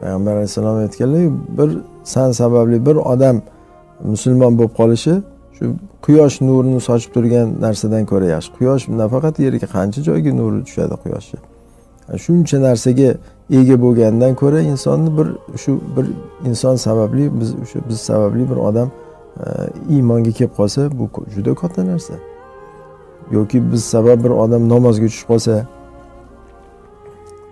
Payg'ambar alayhissalom aytganlar, bir san sababli bir odam musulmon bo'lib qolishi shu quyosh nurini sochib turgan narsadan ko'ra yaxshi. Quyosh nafaqat yerga qancha joyga nuri tushadi quyoshga. Shuncha narsaga ega bo'lgandan ko'ra insonni bir inson sababli biz sababli bir odam iymonga kelib qolsa, bu juda katta narsa. Yoki biz sabab bir odam namozga tushib qolsa,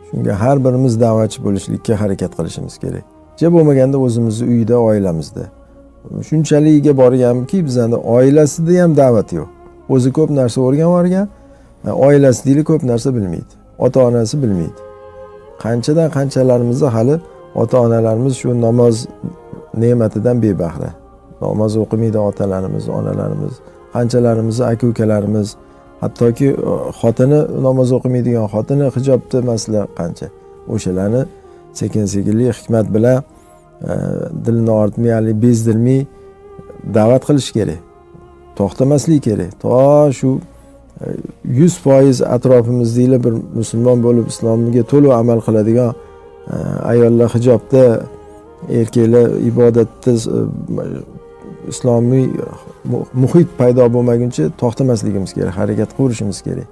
shunga har birimiz da'vatchi bo'lishlikka harakat qilishimiz kerak. Je bo'lmaganda o'zimizning uyda, oilamizda. Shunchaligiga borganki, bizda oilasida ham da'vat yo'q. O'zi ko'p narsa o'rganib olgan, oilasida ko'p narsa bilmaydi. Ota-onasi bilmaydi. Qanchadan qanchalarimizni hali ota-onalarimiz shu namoz ne'matidan bebahra. Namoz o'qimaydi otalarimiz, onalarimiz, qanchalarimiz aka-ukalarimiz, hattoki xotini namoz o'qimaydigan, xotini hijobda masala qancha. O'shalarni sekin-sekinlik hikmat bilan dilni ortmay, bezdirmay da'vat qilish kerak. To'xtamaslik kerak. To shu 100% atrofimizdagilar bir musulmon bo'lib islomga to'liq amal qiladigan ayollar hijobda, erkaklar ibodatda islomiy muhit paydo bo'lmaguncha to'xtamasligimiz kerak, harakat qilishimiz kerak.